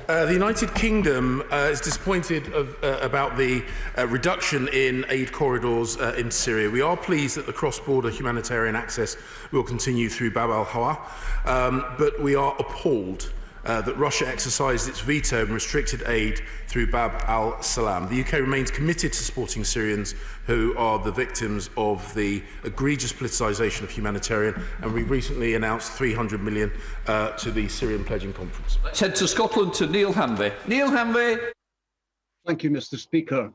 The United Kingdom is disappointed about the reduction in aid corridors in Syria. We are pleased that the cross-border humanitarian access will continue through Bab al-Hawa, but we are appalled that Russia exercised its veto and restricted aid through Bab al-Salam. The UK remains committed to supporting Syrians who are the victims of the egregious politicisation of humanitarian, and we recently announced £300 million to the Syrian Pledging Conference. Let's head to Scotland to Neil Hanvey. Neil Hanvey. Thank you, Mr. Speaker.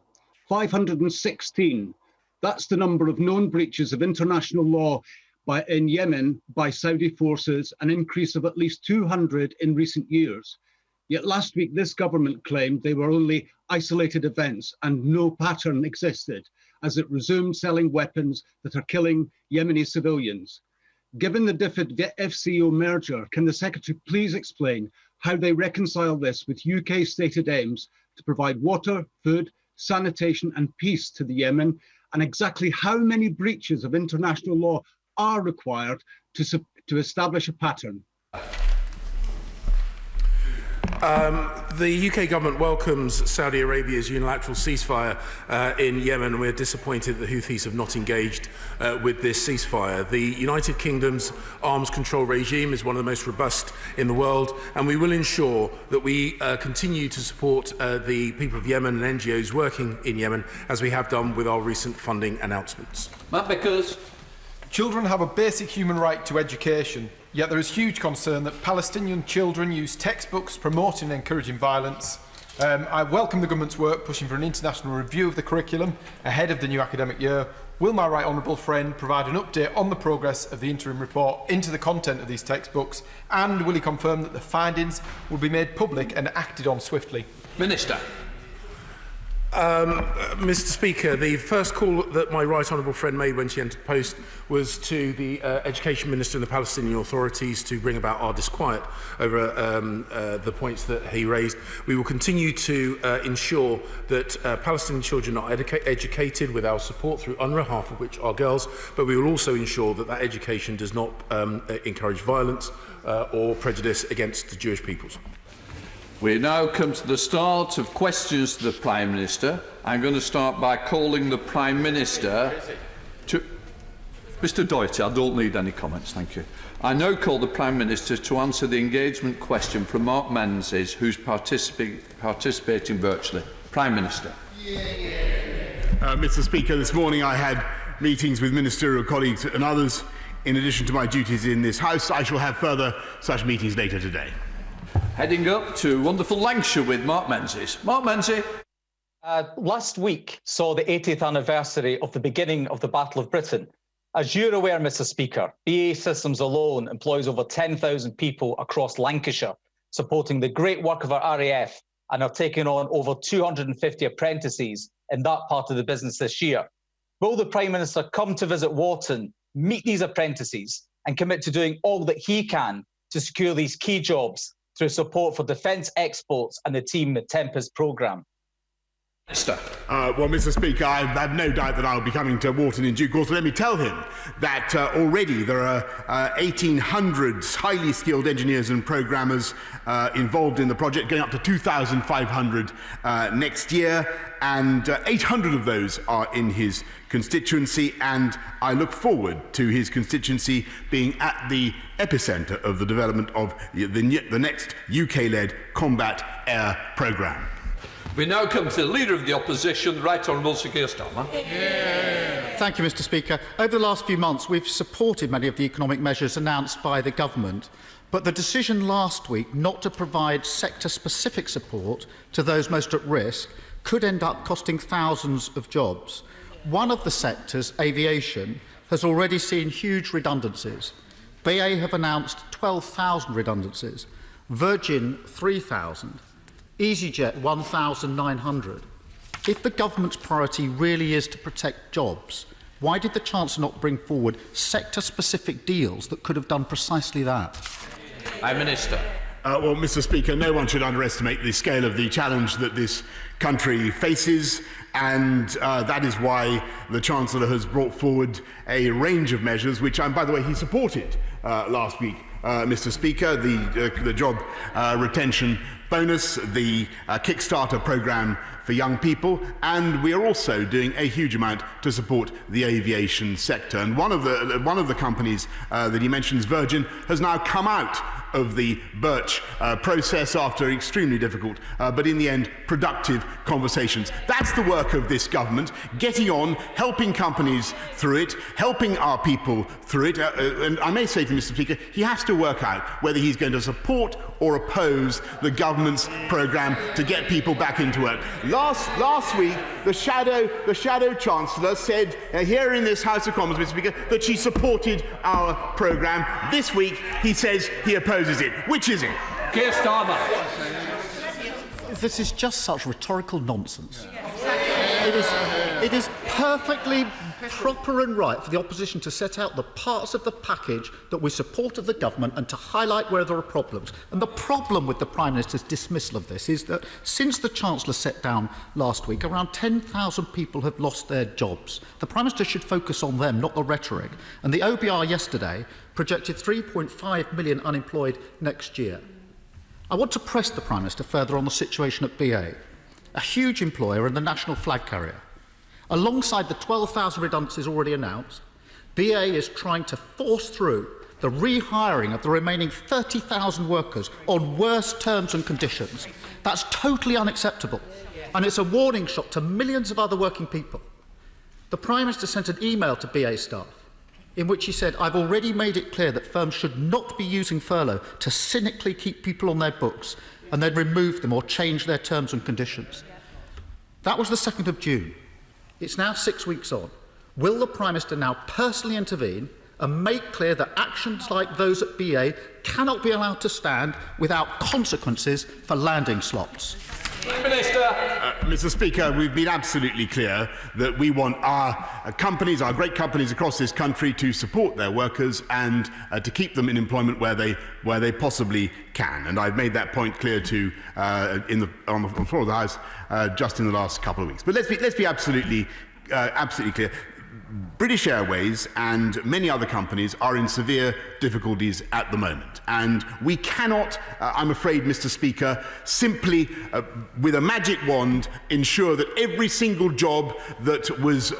516. That's the number of known breaches of international law in Yemen by Saudi forces, an increase of at least 200 in recent years. Yet last week, this government claimed they were only isolated events and no pattern existed, as it resumed selling weapons that are killing Yemeni civilians. Given the DFID FCO merger, can the Secretary please explain how they reconcile this with UK stated aims to provide water, food, sanitation and peace to the Yemen, and exactly how many breaches of international law are required to establish a pattern? The UK government welcomes Saudi Arabia's unilateral ceasefire in Yemen. We're disappointed that the Houthis have not engaged with this ceasefire. The United Kingdom's arms control regime is one of the most robust in the world, and we will ensure that we continue to support the people of Yemen and NGOs working in Yemen, as we have done with our recent funding announcements. Matt Bickers. Children have a basic human right to education, yet there is huge concern that Palestinian children use textbooks promoting and encouraging violence. I welcome the government's work pushing for an international review of the curriculum ahead of the new academic year. Will my right honourable friend provide an update on the progress of the interim report into the content of these textbooks, and will he confirm that the findings will be made public and acted on swiftly? Minister. Mr. Speaker, the first call that my right honourable friend made when she entered post was to the Education Minister and the Palestinian authorities to bring about our disquiet over the points that he raised. We will continue to ensure that Palestinian children are educated with our support through UNRWA, half of which are girls, but we will also ensure that that education does not encourage violence or prejudice against the Jewish peoples. We now come to the start of questions to the Prime Minister. I'm going to start by calling the Prime Minister to... Mr Doherty, I don't need any comments, thank you. I now call the Prime Minister to answer the engagement question from Mark Menzies, who's participating virtually. Prime Minister. Mr Speaker, this morning I had meetings with ministerial colleagues and others. In addition to my duties in this House, I shall have further such meetings later today. Heading up to wonderful Lancashire with Mark Menzies. Mark Menzies. Last week saw the 80th anniversary of the beginning of the Battle of Britain. As you're aware, Mr Speaker, BAE Systems alone employs over 10,000 people across Lancashire, supporting the great work of our RAF, and are taking on over 250 apprentices in that part of the business this year. Will the Prime Minister come to visit Wharton, meet these apprentices, and commit to doing all that he can to secure these key jobs through support for defence exports and the Team Tempest programme? Well, Mr Speaker, I have no doubt that I'll be coming to Wharton in due course. Let me tell him that already there are 1,800 highly skilled engineers and programmers involved in the project, going up to 2,500 next year, and 800 of those are in his constituency, and I look forward to his constituency being at the epicentre of the development of the next UK-led combat air programme. We now come to the Leader of the Opposition, the Right Honourable Sir Keir Starmer. Thank you, Mr Speaker. Over the last few months, we've supported many of the economic measures announced by the government, but the decision last week not to provide sector-specific support to those most at risk could end up costing thousands of jobs. One of the sectors, aviation, has already seen huge redundancies. BA have announced 12,000 redundancies, Virgin 3,000, EasyJet 1,900. If the government's priority really is to protect jobs, why did the Chancellor not bring forward sector-specific deals that could have done precisely that? Prime Minister. Well, Mr Speaker, no one should underestimate the scale of the challenge that this country faces, and that is why the Chancellor has brought forward a range of measures, which, by the way, he supported last week, Mr Speaker, the job retention bonus, the Kickstarter programme for young people, and we are also doing a huge amount to support the aviation sector. And one of the companies that he mentions, Virgin, has now come out of the Birch process after extremely difficult, but in the end, productive conversations. That's the work of this government, getting on, helping companies through it, helping our people through it. And I may say to Mr. Speaker, he has to work out whether he's going to support or oppose the government's programme to get people back into work. Last week, the Shadow Chancellor said here in this House of Commons, Mr. Speaker, that she supported our programme. This week, he says he opposes it. Which is it? Keir Starmer. This is just such rhetorical nonsense. It is perfectly proper and right for the opposition to set out the parts of the package that we support of the government and to highlight where there are problems. And the problem with the Prime Minister's dismissal of this is that since the Chancellor sat down last week, around 10,000 people have lost their jobs. The Prime Minister should focus on them, not the rhetoric. And the OBR yesterday projected 3.5 million unemployed next year. I want to press the Prime Minister further on the situation at BA, a huge employer and the national flag carrier. Alongside the 12,000 redundancies already announced, BA is trying to force through the rehiring of the remaining 30,000 workers on worse terms and conditions. That's totally unacceptable, and it's a warning shot to millions of other working people. The Prime Minister sent an email to BA staff in which he said, "I've already made it clear that firms should not be using furlough to cynically keep people on their books and then remove them or change their terms and conditions." That was the 2nd of June. It's now 6 weeks on. Will the Prime Minister now personally intervene and make clear that actions like those at BA cannot be allowed to stand without consequences for landing slots? Minister. Mr. Speaker, we've been absolutely clear that we want our companies, our great companies across this country, to support their workers and to keep them in employment where they possibly can. And I've made that point clear to on the floor of the House just in the last couple of weeks. But let's be absolutely clear. British Airways and many other companies are in severe difficulties at the moment. And we cannot, I'm afraid, Mr. Speaker, simply, with a magic wand, ensure that every single job that was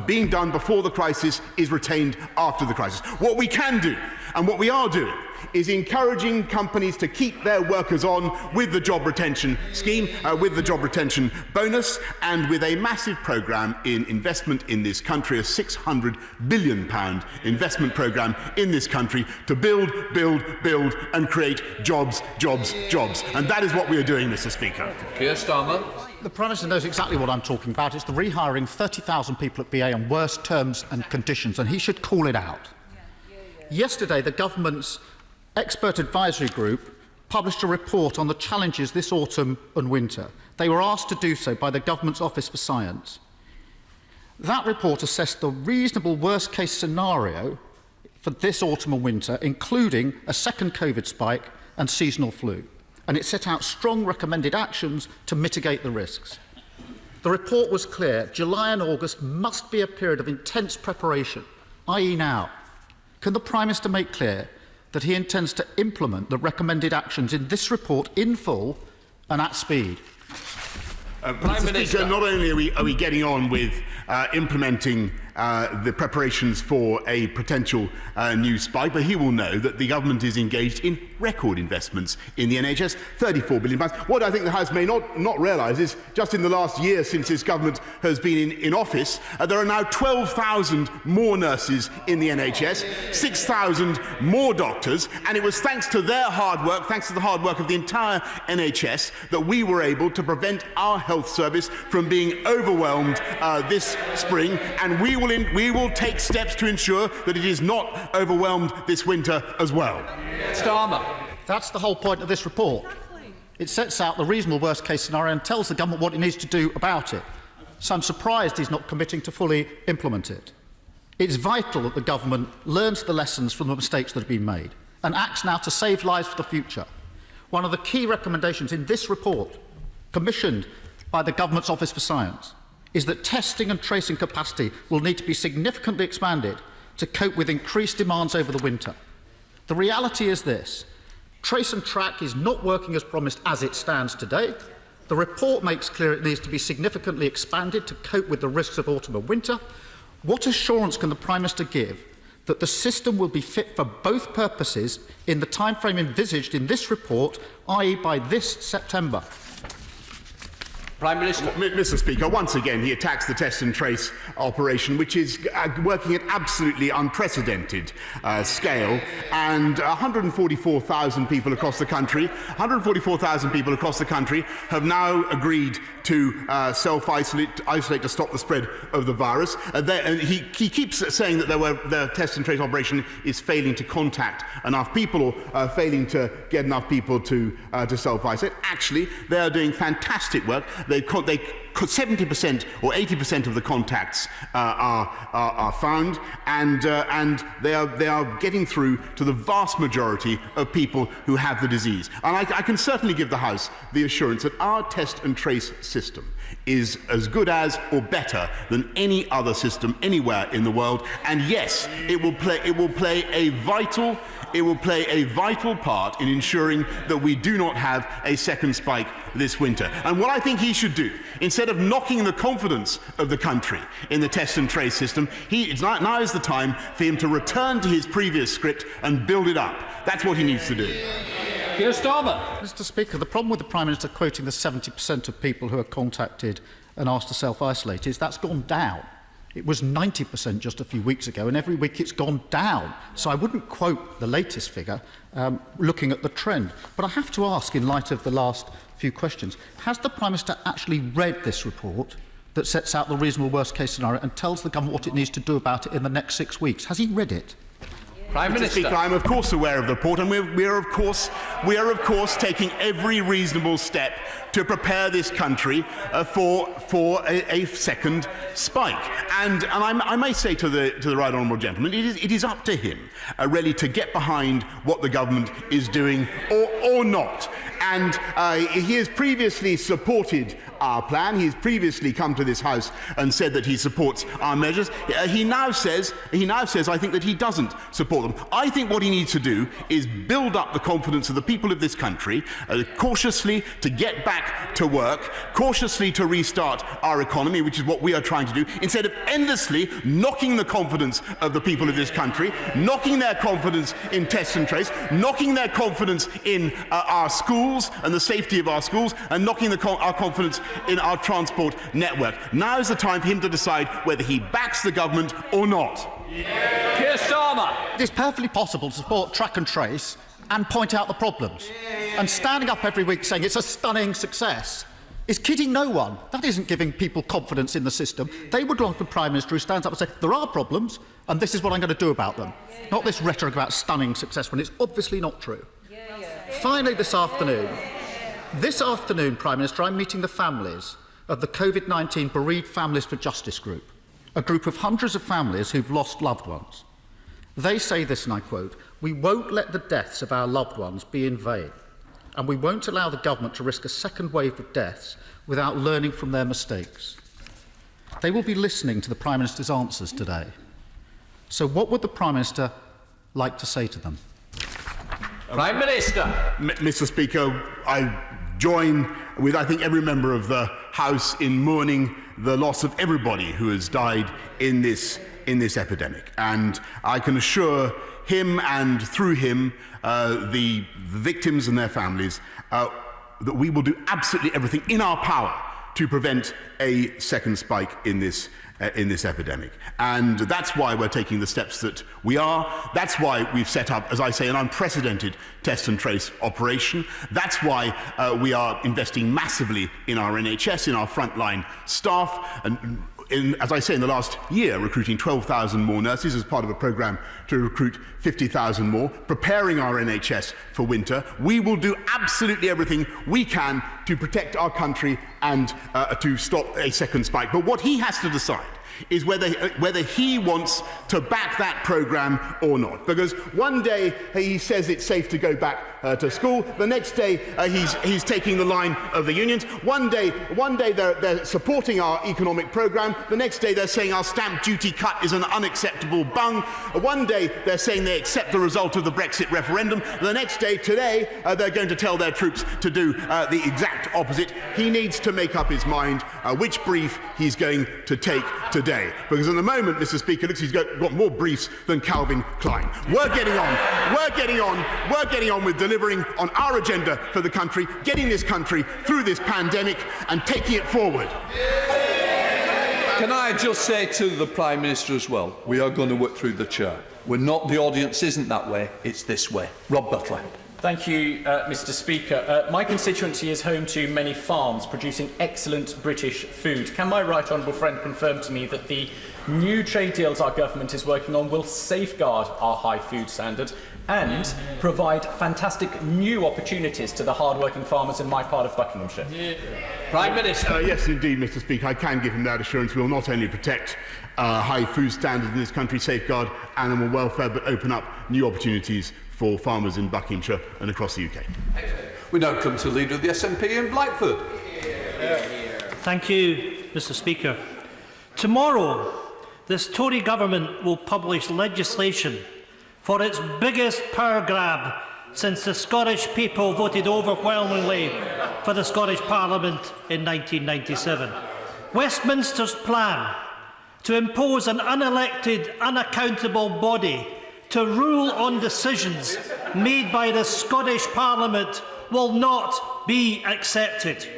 being done before the crisis is retained after the crisis. What we can do, and what we are doing, is encouraging companies to keep their workers on with the job retention scheme, with the job retention bonus, and with a massive programme in investment in this country, a £600 billion investment programme in this country to build, and create jobs. And that is what we are doing, Mr. Speaker. Keir Starmer. The Prime Minister knows exactly what I'm talking about. It's the rehiring 30,000 people at BA on worse terms and conditions, and he should call it out. Yesterday, the government's expert advisory group published a report on the challenges this autumn and winter. They were asked to do so by the Government's Office for Science. That report assessed the reasonable worst-case scenario for this autumn and winter, including a second COVID spike and seasonal flu. And it set out strong recommended actions to mitigate the risks. The report was clear. July and August must be a period of intense preparation, i.e. now. Can the Prime Minister make clear that he intends to implement the recommended actions in this report in full and at speed? Prime Minister, not only are we getting on with implementing the preparations for a potential new spike, but he will know that the government is engaged in record investments in the NHS, £34 billion. What I think the House may not realise is just in the last year since this government has been in office, there are now 12,000 more nurses in the NHS, 6,000 more doctors, and it was thanks to their hard work, thanks to the hard work of the entire NHS, that we were able to prevent our health service from being overwhelmed this spring, and we will take steps to ensure that it is not overwhelmed this winter as well. Starmer. That's the whole point of this report. It sets out the reasonable worst-case scenario and tells the government what it needs to do about it. So I'm surprised he's not committing to fully implement it. It's vital that the government learns the lessons from the mistakes that have been made and acts now to save lives for the future. One of the key recommendations in this report, commissioned by the Government's Office for Science, is that testing and tracing capacity will need to be significantly expanded to cope with increased demands over the winter. The reality is this: Trace and track is not working as promised as it stands today. The report makes clear it needs to be significantly expanded to cope with the risks of autumn and winter. What assurance can the Prime Minister give that the system will be fit for both purposes in the timeframe envisaged in this report, i.e. by this September? Prime Minister. Mr. Speaker, once again he attacks the test and trace operation, which is working at absolutely unprecedented scale, and 144,000 people across the country, have now agreed to self-isolate to stop the spread of the virus. He keeps saying that the test and trace operation is failing to contact enough people, or failing to get enough people to self-isolate. Actually, they are doing fantastic work. 70% or 80% of the contacts are found, and they are getting through to the vast majority of people who have the disease. And I can certainly give the House the assurance that our test and trace system is as good as or better than any other system anywhere in the world. And yes, it will play a vital part in ensuring that we do not have a second spike this winter. And what I think he should do, instead of knocking the confidence of the country in the test and trace system, now is the time for him to return to his previous script and build it up. That's what he needs to do. Keir Starmer. Mr. Speaker, the problem with the Prime Minister quoting the 70% of people who are contacted and asked to self-isolate is that's gone down. It was 90% just a few weeks ago, and every week it's gone down. So I wouldn't quote the latest figure, looking at the trend. But I have to ask, in light of the last few questions, has the Prime Minister actually read this report that sets out the reasonable worst-case scenario and tells the government what it needs to do about it in the next 6 weeks? Has he read it? Prime Minister. Mr. Speaker, I'm of course aware of the report, and we are of course taking every reasonable step to prepare this country for a second spike. And I may say to the right honourable gentleman, it is up to him really to get behind what the government is doing or not. And he has previously supported our plan. He's previously come to this House and said that he supports our measures. He now says, I think, that he doesn't support them. I think what he needs to do is build up the confidence of the people of this country, cautiously to get back to work, cautiously to restart our economy, which is what we are trying to do, instead of endlessly knocking the confidence of the people of this country, knocking their confidence in test and trace, knocking their confidence in our schools and the safety of our schools, and knocking our confidence in our transport network. Now is the time for him to decide whether he backs the government or not. Keir Starmer. It is perfectly possible to support track and trace and point out the problems. And standing up every week saying it's a stunning success is kidding no one. That isn't giving people confidence in the system. They would like a Prime Minister who stands up and says, there are problems, and this is what I'm going to do about them. Not this rhetoric about stunning success when it's obviously not true. Finally, this afternoon, Prime Minister, I'm meeting the families of the COVID-19 Bereaved Families for Justice group, a group of hundreds of families who've lost loved ones. They say this, and I quote, "We won't let the deaths of our loved ones be in vain, and we won't allow the government to risk a second wave of deaths without learning from their mistakes." They will be listening to the Prime Minister's answers today. So what would the Prime Minister like to say to them? Prime Minister. Mr. Speaker, I join with, I think, every member of the House in mourning the loss of everybody who has died in this epidemic. And I can assure him and through him the victims and their families that we will do absolutely everything in our power to prevent a second spike in this epidemic. And that's why we're taking the steps that we are. That's why we've set up, as I say, an unprecedented test and trace operation. That's why we are investing massively in our NHS, in our frontline staff, and as I say, in the last year, recruiting 12,000 more nurses as part of a programme to recruit 50,000 more, preparing our NHS for winter. We will do absolutely everything we can to protect our country and to stop a second spike. But what he has to decide is whether he wants to back that programme or not. Because one day he says it's safe to go back to school, the next day he's taking the line of the unions. One day they're supporting our economic programme, the next day they're saying our stamp duty cut is an unacceptable bung. One day they're saying they accept the result of the Brexit referendum, the next day, today, they're going to tell their troops to do the exact opposite. He needs to make up his mind which brief he's going to take today. Because at the moment, Mr. Speaker, looks he's got more briefs than Calvin Klein. We're getting on with delivering on our agenda for the country, getting this country through this pandemic and taking it forward. Can I just say to the Prime Minister as well, we are going to work through the chair. We're not, the audience isn't that way, it's this way. Rob Butler. Thank you, Mr. Speaker. My constituency is home to many farms producing excellent British food. Can my right honourable friend confirm to me that the new trade deals our government is working on will safeguard our high food standard and provide fantastic new opportunities to the hard-working farmers in my part of Buckinghamshire? Yeah. Prime Minister. Yes, indeed, Mr. Speaker. I can give him that assurance. We will not only protect high food standards in this country, safeguard animal welfare, but open up new opportunities for farmers in Buckinghamshire and across the UK. We now come to the Leader of the SNP in Blackford. Thank you, Mr. Speaker. Tomorrow, this Tory government will publish legislation for its biggest power grab since the Scottish people voted overwhelmingly for the Scottish Parliament in 1997. Westminster's plan to impose an unelected, unaccountable body to rule on decisions made by the Scottish Parliament will not be accepted.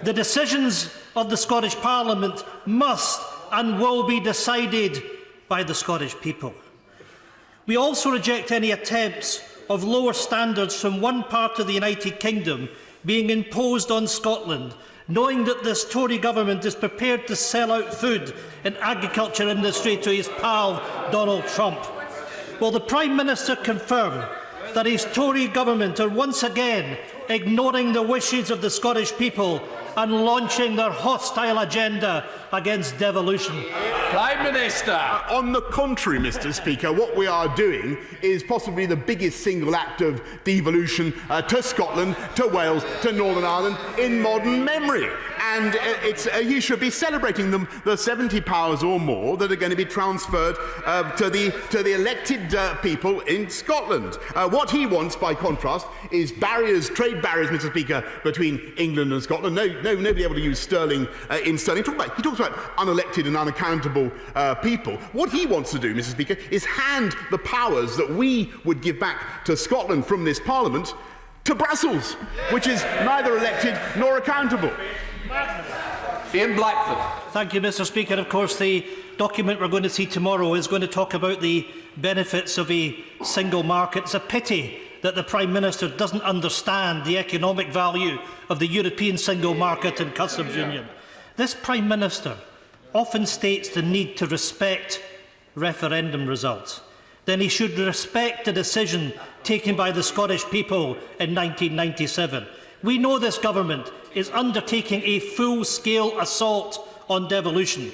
The decisions of the Scottish Parliament must and will be decided by the Scottish people. We also reject any attempts of lower standards from one part of the United Kingdom being imposed on Scotland, knowing that this Tory government is prepared to sell out food and agriculture industry to his pal Donald Trump. Will the Prime Minister confirm that his Tory government are once again ignoring the wishes of the Scottish people and launching their hostile agenda against devolution? Prime Minister. On the contrary, Mr. Speaker, what we are doing is possibly the biggest single act of devolution to Scotland, to Wales, to Northern Ireland in modern memory. And you should be celebrating them, the 70 powers or more that are going to be transferred to the elected people in Scotland. What he wants, by contrast, is trade barriers, Mr. Speaker, between England and Scotland. Nobody able to use sterling in sterling. He talks about unelected and unaccountable people. What he wants to do, Mr. Speaker, is hand the powers that we would give back to Scotland from this Parliament to Brussels, which is neither elected nor accountable. Ian Blackford. Thank you, Mr. Speaker. Of course, the document we're going to see tomorrow is going to talk about the benefits of a single market. It's a pity that the Prime Minister doesn't understand the economic value of the European single market and customs union. This Prime Minister often states the need to respect referendum results. Then he should respect the decision taken by the Scottish people in 1997. We know this government is undertaking a full-scale assault on devolution.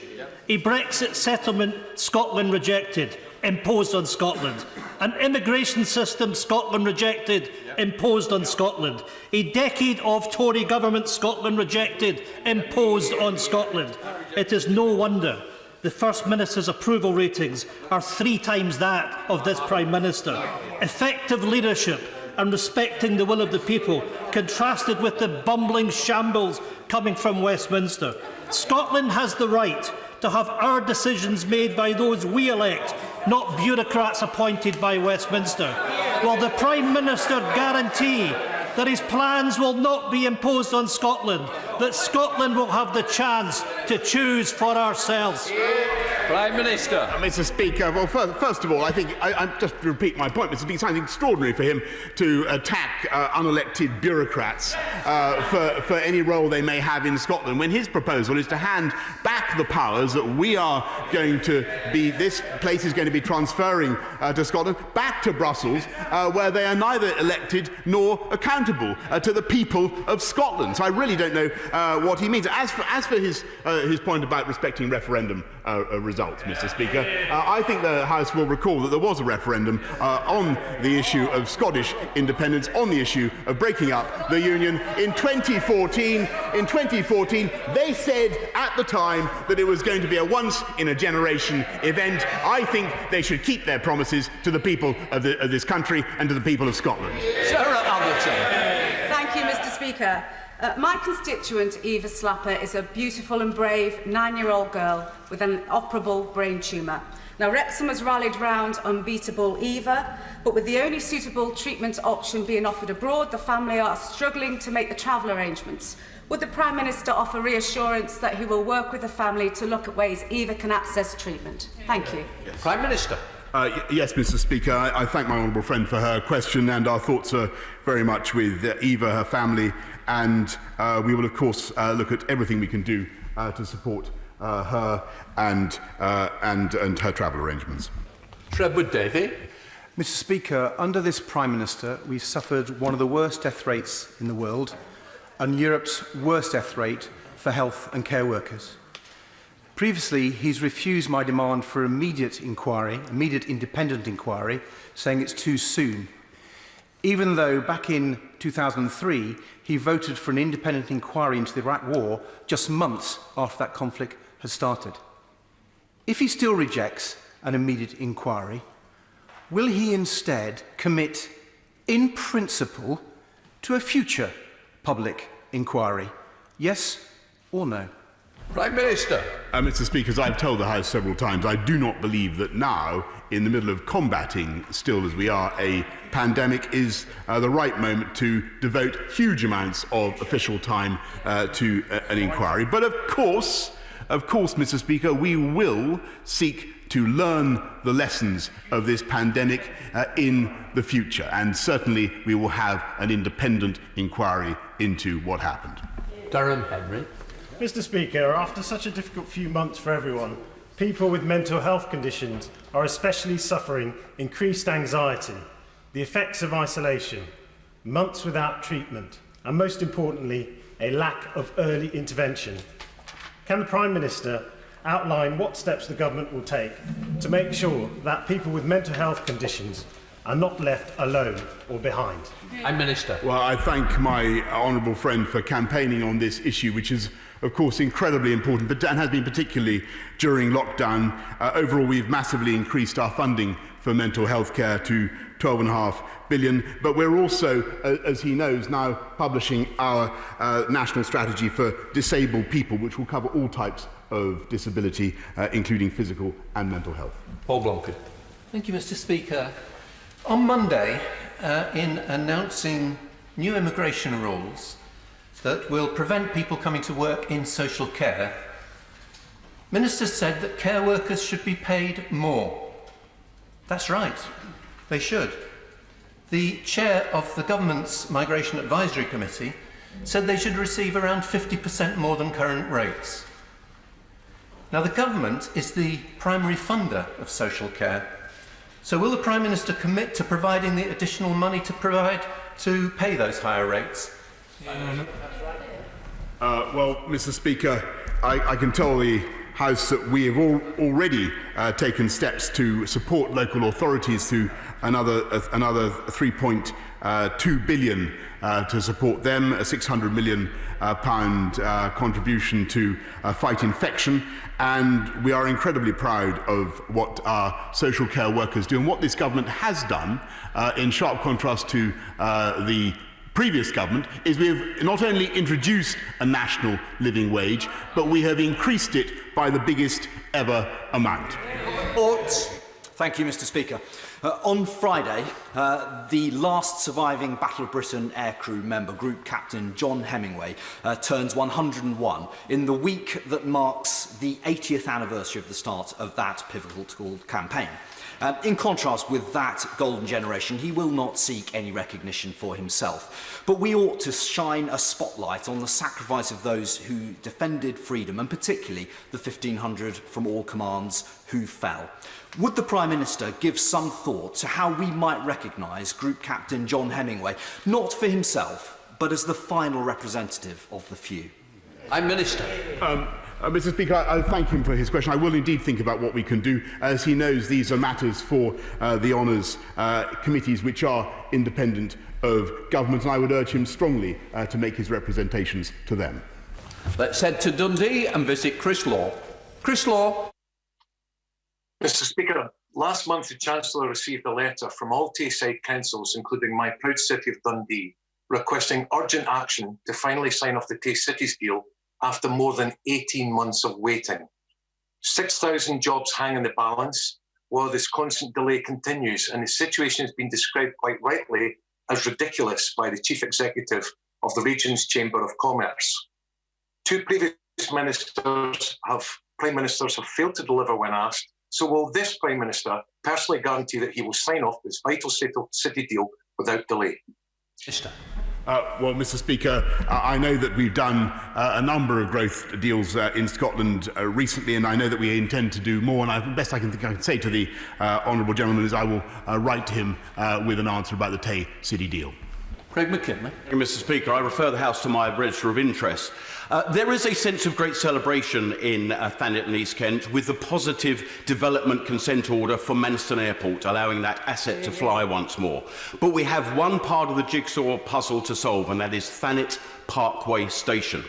A Brexit settlement Scotland rejected, imposed on Scotland. An immigration system Scotland rejected, imposed on Scotland. A decade of Tory government Scotland rejected, imposed on Scotland. It is no wonder the First Minister's approval ratings are 3 times that of this Prime Minister. Effective leadership and respecting the will of the people, contrasted with the bumbling shambles coming from Westminster. Scotland has the right to have our decisions made by those we elect, not bureaucrats appointed by Westminster. Will the Prime Minister guarantee that his plans will not be imposed on Scotland, that Scotland will have the chance to choose for ourselves? Prime Minister. Mr. Speaker, well, first of all, I think, just to repeat my point, Mr. Speaker, it's something extraordinary for him to attack unelected bureaucrats for any role they may have in Scotland, when his proposal is to hand back the powers that we are going to be, this place is going to be transferring to Scotland, back to Brussels, where they are neither elected nor accountable to the people of Scotland. So I really don't know what he means. As for his point about respecting referendum results, Mr. Speaker, I think the House will recall that there was a referendum on the issue of Scottish independence, on the issue of breaking up the Union in 2014. In 2014, they said at the time that it was going to be a once-in-a-generation event. I think they should keep their promises to the people of this country and to the people of Scotland. Sarah Alberton. Thank you, Mr. Speaker. My constituent, Eva Slapper, is a beautiful and brave 9-year-old girl with an operable brain tumour. Now, Wrexham has rallied round unbeatable Eva, but with the only suitable treatment option being offered abroad, the family are struggling to make the travel arrangements. Would the Prime Minister offer reassurance that he will work with the family to look at ways Eva can access treatment? Thank you. Yes. Prime Minister. Yes, Mr. Speaker, I thank my honourable friend for her question, and our thoughts are very much with Eva, her family, and we will, of course, look at everything we can do to support her and her travel arrangements. Trevor Davey. Mr. Speaker, under this Prime Minister, we've suffered one of the worst death rates in the world and Europe's worst death rate for health and care workers. Previously, he's refused my demand for immediate independent inquiry, saying it's too soon, even though back in 2003, he voted for an independent inquiry into the Iraq War just months after that conflict had started. If he still rejects an immediate inquiry, will he instead commit, in principle, to a future public inquiry? Yes or no? Prime Minister. Mr. Speaker, as I've told the House several times, I do not believe that now, in the middle of combating, still as we are, a pandemic, is the right moment to devote huge amounts of official time to an inquiry. But of course, Mr. Speaker, we will seek to learn the lessons of this pandemic in the future, and certainly we will have an independent inquiry into what happened. Durham Henry. Mr. Speaker, after such a difficult few months for everyone, people with mental health conditions are especially suffering increased anxiety, the effects of isolation, months without treatment, and most importantly, a lack of early intervention. Can the Prime Minister outline what steps the government will take to make sure that people with mental health conditions are not left alone or behind? Prime Minister. Well, I thank my honourable friend for campaigning on this issue, which is, of course, incredibly important, and has been particularly during lockdown. Overall, we've massively increased our funding for mental health care to £12.5 billion, but we're also, as he knows, now publishing our national strategy for disabled people, which will cover all types of disability, including physical and mental health. Paul Blomfield. Thank you, Mr. Speaker. On Monday, in announcing new immigration rules that will prevent people coming to work in social care, ministers said that care workers should be paid more. That's right, they should. The chair of the government's Migration Advisory Committee said they should receive around 50% more than current rates. Now, the government is the primary funder of social care. So will the Prime Minister commit to providing the additional money to pay those higher rates? Well, Mr. Speaker, I can tell the House that we have already taken steps to support local authorities through another £3.2 billion to support them, a £600 million contribution to fight infection. And we are incredibly proud of what our social care workers do. And what this government has done, in sharp contrast to the previous government, is we have not only introduced a national living wage, but we have increased it by the biggest ever amount. Thank you, Mr. Speaker. On Friday, the last surviving Battle of Britain aircrew member, Group Captain John Hemingway, turns 101 in the week that marks the 80th anniversary of the start of that pivotal campaign. In contrast with that golden generation, he will not seek any recognition for himself. But we ought to shine a spotlight on the sacrifice of those who defended freedom, and particularly the 1,500 from all commands who fell. Would the Prime Minister give some thought to how we might recognise Group Captain John Hemingway, not for himself, but as the final representative of the few? I'm Minister. Mr. Speaker, I thank him for his question. I will indeed think about what we can do. As he knows, these are matters for the Honours committees, which are independent of government, and I would urge him strongly to make his representations to them. Let's head to Dundee and visit Chris Law. Chris Law. Mr. Speaker, last month the Chancellor received a letter from all Tayside councils, including my proud city of Dundee, requesting urgent action to finally sign off the Tay Cities deal after more than 18 months of waiting. 6,000 jobs hang in the balance while this constant delay continues, and the situation has been described quite rightly as ridiculous by the Chief Executive of the Region's Chamber of Commerce. Two previous Prime Ministers have failed to deliver when asked, so will this Prime Minister personally guarantee that he will sign off this vital city deal without delay? Well, Mr. Speaker, I know that we've done a number of growth deals in Scotland recently, and I know that we intend to do more. And the best I can say to the honourable gentleman is I will write to him with an answer about the Tay City deal. Craig McKinley. Mr. Speaker, I refer the House to my register of interest. There is a sense of great celebration in Thanet and East Kent with the positive development consent order for Manston Airport, allowing that asset to fly once more. But we have one part of the jigsaw puzzle to solve, and that is Thanet Parkway Station.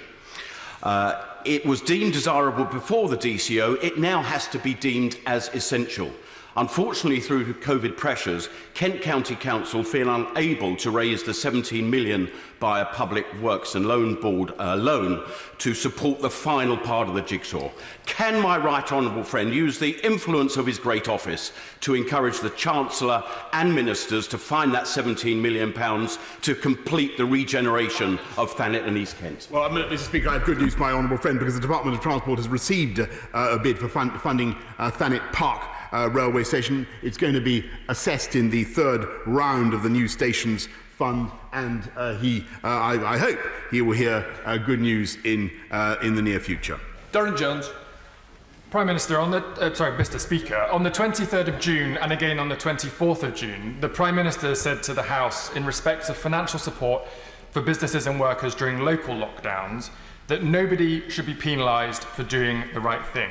It was deemed desirable before the DCO. It now has to be deemed as essential. Unfortunately, through COVID pressures, Kent County Council feel unable to raise the £17 million by a Public Works and Loan Board loan to support the final part of the jigsaw. Can my right honourable friend use the influence of his great office to encourage the Chancellor and Ministers to find that £17 million to complete the regeneration of Thanet and East Kent? Well, Mr. Speaker, I have good news for my honourable friend, because the Department of Transport has received a bid for funding Thanet Park railway station. It's going to be assessed in the third round of the new stations fund, and I hope he will hear good news in the near future. Darren Jones. Prime Minister, Mr. Speaker, on the 23rd of June and again on the 24th of June, the Prime Minister said to the House, in respect of financial support for businesses and workers during local lockdowns, that nobody should be penalised for doing the right thing.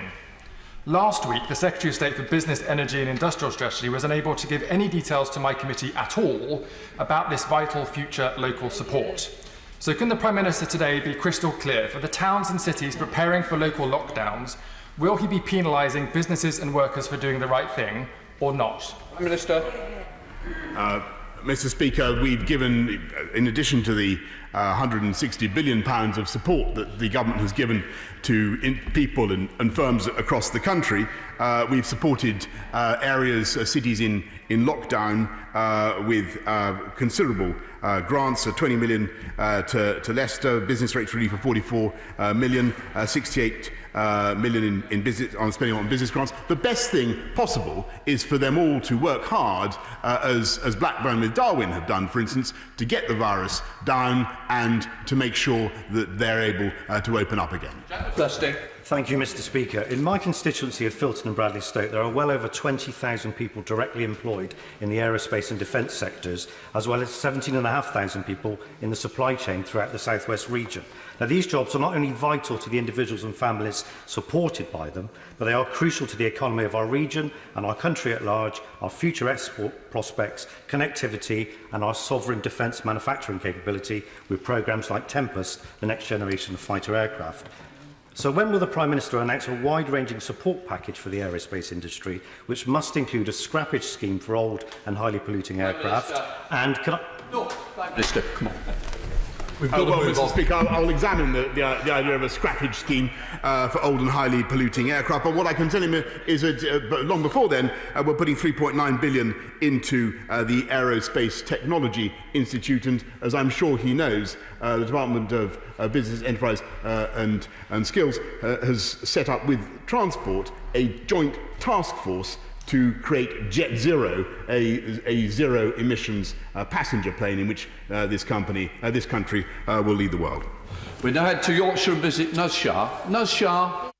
Last week, the Secretary of State for Business, Energy and Industrial Strategy was unable to give any details to my committee at all about this vital future local support. So can the Prime Minister today be crystal clear for the towns and cities preparing for local lockdowns? Will he be penalising businesses and workers for doing the right thing or not? Prime Minister. Mr. Speaker, we've given, in addition to the £160 billion of support that the government has given to people and firms across the country, we've supported areas, cities in lockdown with considerable grants, 20 million to Leicester, business rates relief of 44 million, 68 million on spending on business grants. The best thing possible is for them all to work hard, as Blackburn with Darwin have done, for instance, to get the virus down and to make sure that they're able to open up again. Thank you, Mr. Speaker. In my constituency of Filton and Bradley Stoke, there are well over 20,000 people directly employed in the aerospace and defence sectors, as well as 17,500 people in the supply chain throughout the South West region. Now, these jobs are not only vital to the individuals and families supported by them, but they are crucial to the economy of our region and our country at large, our future export prospects, connectivity and our sovereign defence manufacturing capability with programmes like Tempest, the next generation of fighter aircraft. So when will the Prime Minister announce a wide-ranging support package for the aerospace industry, which must include a scrappage scheme for old and highly polluting aircraft? And can I... No, Prime Minister, come on. We've got to well, move Mr. on. Speaker, I'll examine the idea of a scrappage scheme for old and highly polluting aircraft. But what I can tell him is that long before then, we're putting £3.9 billion into the Aerospace Technology Institute, and as I'm sure he knows, the Department of Business, Enterprise and Skills has set up with Transport a joint task force to create Jet Zero, a zero-emissions passenger plane in which this country will lead the world. We now head to Yorkshire and visit Naz Shah. Naz Shah.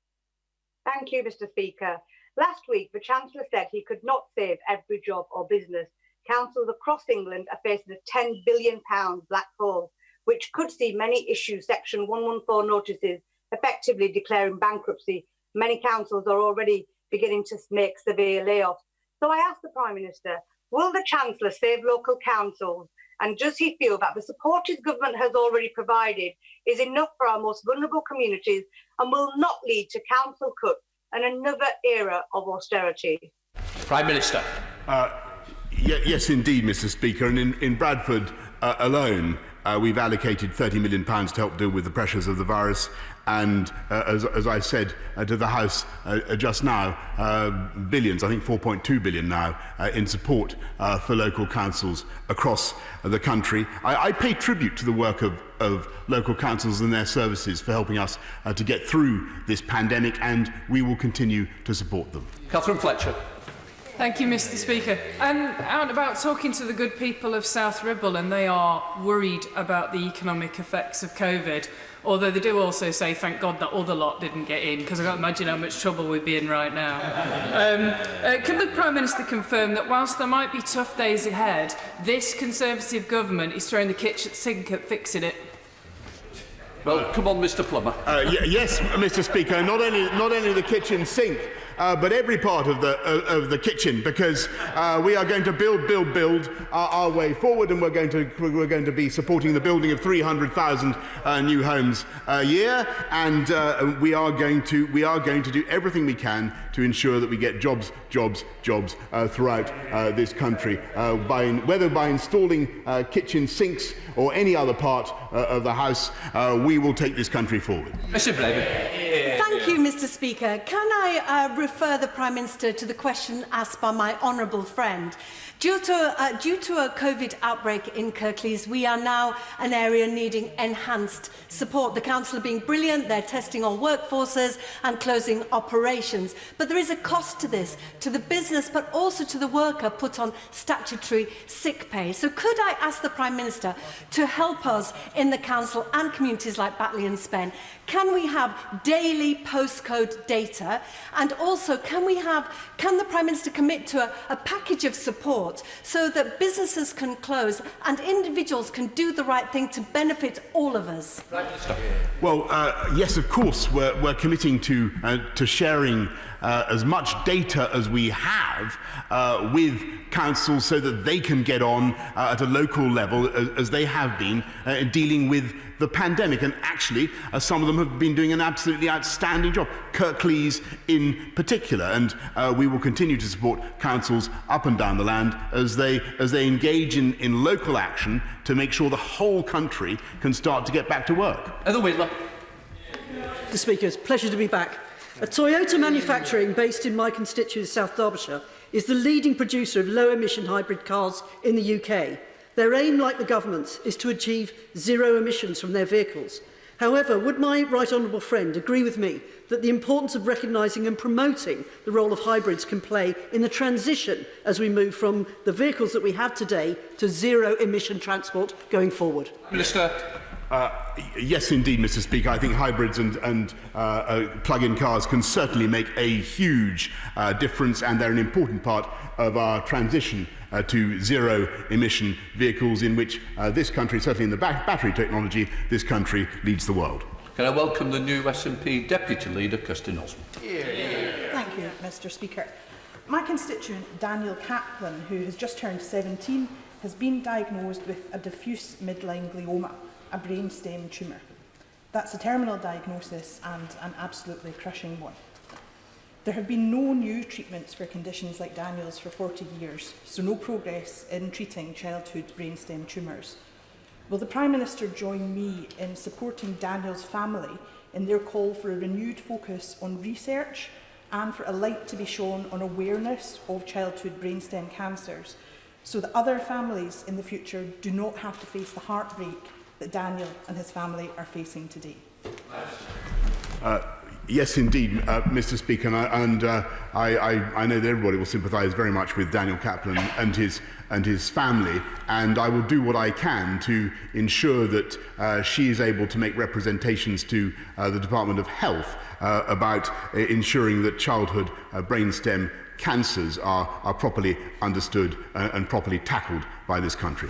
Thank you, Mr. Speaker. Last week, the Chancellor said he could not save every job or business. Councils across England are facing a £10 billion black hole, which could see many issue Section 114 notices, effectively declaring bankruptcy. Many councils are already beginning to make severe layoffs. So I ask the Prime Minister, will the Chancellor save local councils? And does he feel that the support his government has already provided is enough for our most vulnerable communities and will not lead to council cuts and another era of austerity? Prime Minister. Yes, indeed, Mr. Speaker. And in Bradford alone, we've allocated £30 million to help deal with the pressures of the virus. And as I said to the House just now, billions, I think 4.2 billion now, in support for local councils across the country. I pay tribute to the work of local councils and their services for helping us to get through this pandemic, and we will continue to support them. Catherine Fletcher. Thank you, Mr. Speaker. I'm out and about talking to the good people of South Ribble, and they are worried about the economic effects of COVID. Although they do also say, thank God that other lot didn't get in, because I can't imagine how much trouble we'd be in right now. Can the Prime Minister confirm that whilst there might be tough days ahead, this Conservative government is throwing the kitchen sink at fixing it? Well, come on, Mr. Plummer. Yes, Mr. Speaker. Not only the kitchen sink, but every part of the kitchen, because we are going to build our way forward, and we're going to be supporting the building of 300,000 new homes a year, and we are going to do everything we can to ensure that we get jobs throughout this country, whether by installing kitchen sinks or any other part of the house. We will take this country forward. Mr. Blaven. Thank you, Mr. Speaker. Can I refer the Prime Minister to the question asked by my honourable friend? Due to a COVID outbreak in Kirklees, we are now an area needing enhanced support. The Council are being brilliant. They're testing all workforces and closing operations. But there is a cost to this, to the business, but also to the worker put on statutory sick pay. So could I ask the Prime Minister to help us in the Council and communities like Batley and Spen? Can we have daily postcode data? And also, can the Prime Minister commit to a package of support so that businesses can close and individuals can do the right thing to benefit all of us? Well, yes, of course, we're committing to sharing as much data as we have with councils so that they can get on at a local level as they have been dealing with the pandemic. And actually, some of them have been doing an absolutely outstanding job, Kirklees in particular. And we will continue to support councils up and down the land as they engage in local action to make sure the whole country can start to get back to work. Heather Wheeler. Mr. Speaker, it's a pleasure to be back. Toyota Manufacturing, based in my constituency, South Derbyshire, is the leading producer of low-emission hybrid cars in the UK. Their aim, like the government's, is to achieve zero emissions from their vehicles. However, would my right honourable friend agree with me that the importance of recognising and promoting the role of hybrids can play in the transition as we move from the vehicles that we have today to zero-emission transport going forward? Minister. Yes, indeed, Mr. Speaker. I think hybrids and plug-in cars can certainly make a huge difference, and they're an important part of our transition to zero-emission vehicles, in which this country, certainly in the battery technology, this country leads the world. Can I welcome the new SNP Deputy Leader, Kirstin Osborne? Thank you, Mr. Speaker. My constituent, Daniel Kaplan, who has just turned 17, has been diagnosed with a diffuse midline glioma, a brainstem tumour. That's a terminal diagnosis and an absolutely crushing one. There have been no new treatments for conditions like Daniel's for 40 years, so no progress in treating childhood brainstem tumours. Will the Prime Minister join me in supporting Daniel's family in their call for a renewed focus on research and for a light to be shone on awareness of childhood brainstem cancers, so that other families in the future do not have to face the heartbreak that Daniel and his family are facing today? Yes, indeed, Mr. Speaker, and I know that everybody will sympathise very much with Daniel Kaplan and his family, and I will do what I can to ensure that she is able to make representations to the Department of Health about ensuring that childhood brainstem cancers are properly understood and properly tackled by this country.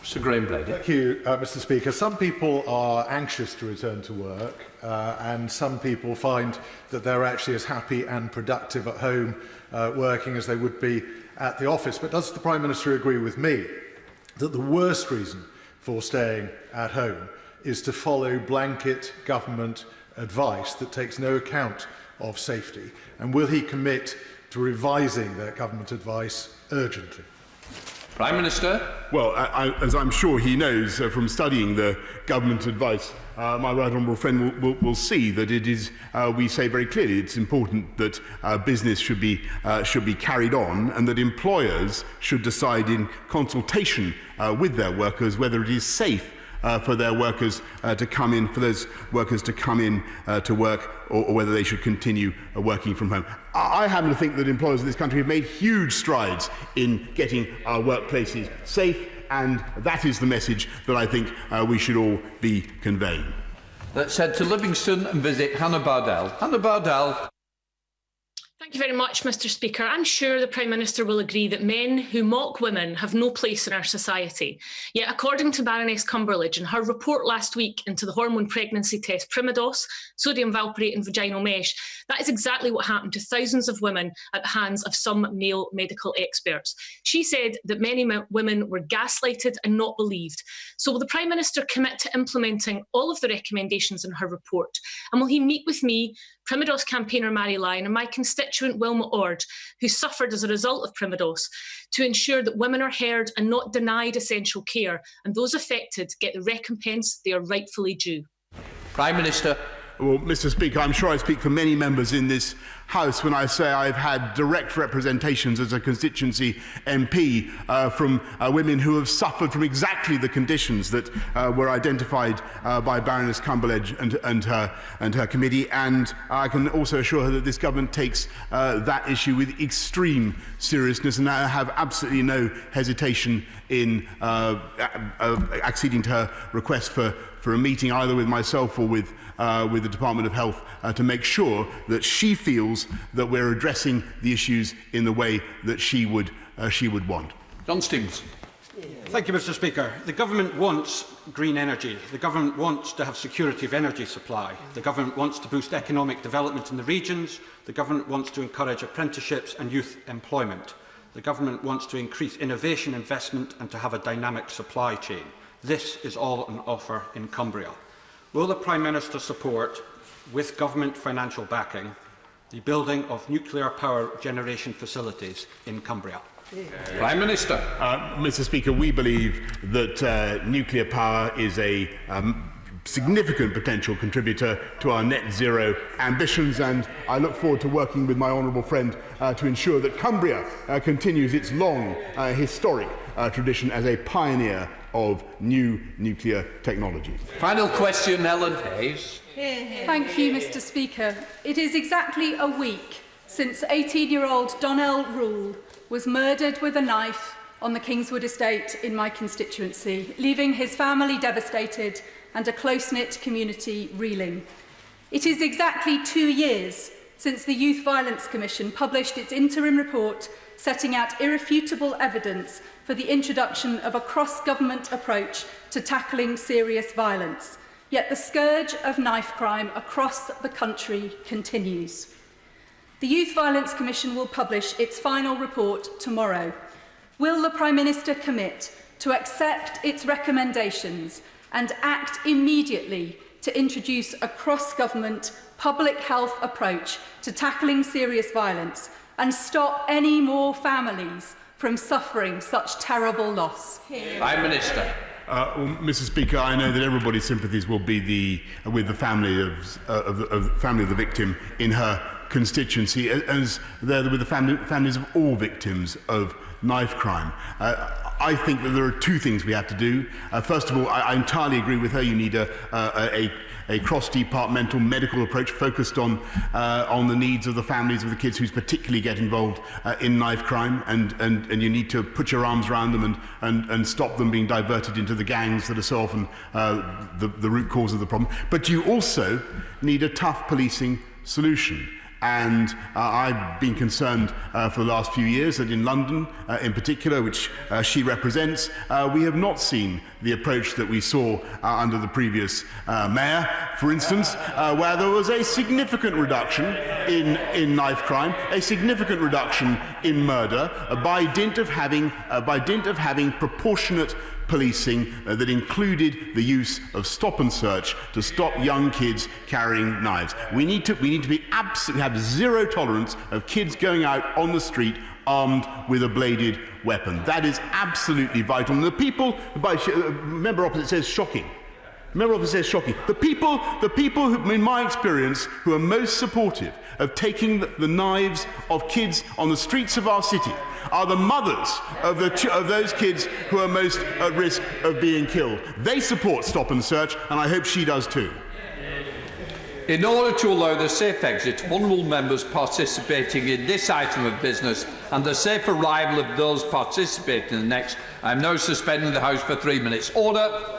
Mr. Greenblade. Thank you, Mr. Speaker. Some people are anxious to return to work, and some people find that they're actually as happy and productive at home working as they would be at the office. But does the Prime Minister agree with me that the worst reason for staying at home is to follow blanket government advice that takes no account of safety? And will he commit to revising that government advice urgently? Prime Minister. Well, as I'm sure he knows from studying the government advice, my right honourable friend will see that it is, we say very clearly, it's important that business should be carried on, and that employers should decide in consultation with their workers whether it is safe for their workers to come in, for those workers to come in to work, or whether they should continue working from home. I happen to think that employers in this country have made huge strides in getting our workplaces safe, and that is the message that I think we should all be conveying. Let's head to Livingston and visit Hannah Bardell. Hannah Bardell. Thank you very much, Mr. Speaker. I'm sure the Prime Minister will agree that men who mock women have no place in our society. Yet, according to Baroness Cumbria in her report last week into the hormone pregnancy test Primidos, sodium valproate and vaginal mesh, that is exactly what happened to thousands of women at the hands of some male medical experts. She said that many women were gaslighted and not believed. So will the Prime Minister commit to implementing all of the recommendations in her report? And will he meet with me, Primidos campaigner Mary Lyon, and my constituent Wilma Ord, who suffered as a result of Primidos, to ensure that women are heard and not denied essential care, and those affected get the recompense they are rightfully due? Prime Minister. Well, Mr. Speaker, I'm sure I speak for many members in this House when I say I've had direct representations as a constituency MP from women who have suffered from exactly the conditions that were identified by Baroness Cumbria and her committee, and I can also assure her that this government takes that issue with extreme seriousness, and I have absolutely no hesitation in acceding to her request for a meeting either with myself or with the Department of Health to make sure that she feels that we're addressing the issues in the way that she would want. John Stevens. Thank you, Mr. Speaker. The government wants green energy. The government wants to have security of energy supply. The government wants to boost economic development in the regions. The government wants to encourage apprenticeships and youth employment. The government wants to increase innovation investment and to have a dynamic supply chain. This is all on offer in Cumbria. Will the Prime Minister support, with government financial backing, the building of nuclear power generation facilities in Cumbria? Prime Minister. Mr. Speaker, we believe that nuclear power is a significant potential contributor to our net zero ambitions, and I look forward to working with my honourable friend to ensure that Cumbria continues its long historic tradition as a pioneer of new nuclear technology. Final question, Ellen Hayes. Thank you, Mr. Speaker. It is exactly a week since 18-year-old Donnell Rule was murdered with a knife on the Kingswood estate in my constituency, leaving his family devastated and a close-knit community reeling. It is exactly 2 years since the Youth Violence Commission published its interim report setting out irrefutable evidence for the introduction of a cross-government approach to tackling serious violence. Yet the scourge of knife crime across the country continues. The Youth Violence Commission will publish its final report tomorrow. Will the Prime Minister commit to accept its recommendations and act immediately to introduce a cross-government public health approach to tackling serious violence and stop any more families from suffering such terrible loss? Prime Minister. Well, Mr. Speaker, I know that everybody's sympathies will be with the family of the victim in her constituency, as they're with the families of all victims of knife crime. I think that there are two things we have to do. First of all, I entirely agree with her. You need a cross-departmental medical approach focused on the needs of the families of the kids who particularly get involved in knife crime, and you need to put your arms around them and stop them being diverted into the gangs that are so often the root cause of the problem. But you also need a tough policing solution. And I've been concerned for the last few years that in London, in particular, which she represents, we have not seen the approach that we saw under the previous mayor, for instance, where there was a significant reduction in knife crime, a significant reduction in murder, by dint of having proportionate policing that included the use of stop and search to stop young kids carrying knives. We need to be absolutely have zero tolerance of kids going out on the street armed with a bladed weapon. That is absolutely vital. And the people, member opposite says shocking. Member opposite says shocking. The people who, in my experience, who are most supportive of taking the knives of kids on the streets of our city are the mothers of those kids who are most at risk of being killed. They support stop and search, and I hope she does too. In order to allow the safe exit of honourable members participating in this item of business and the safe arrival of those participating in the next, I am now suspending the House for 3 minutes. Order.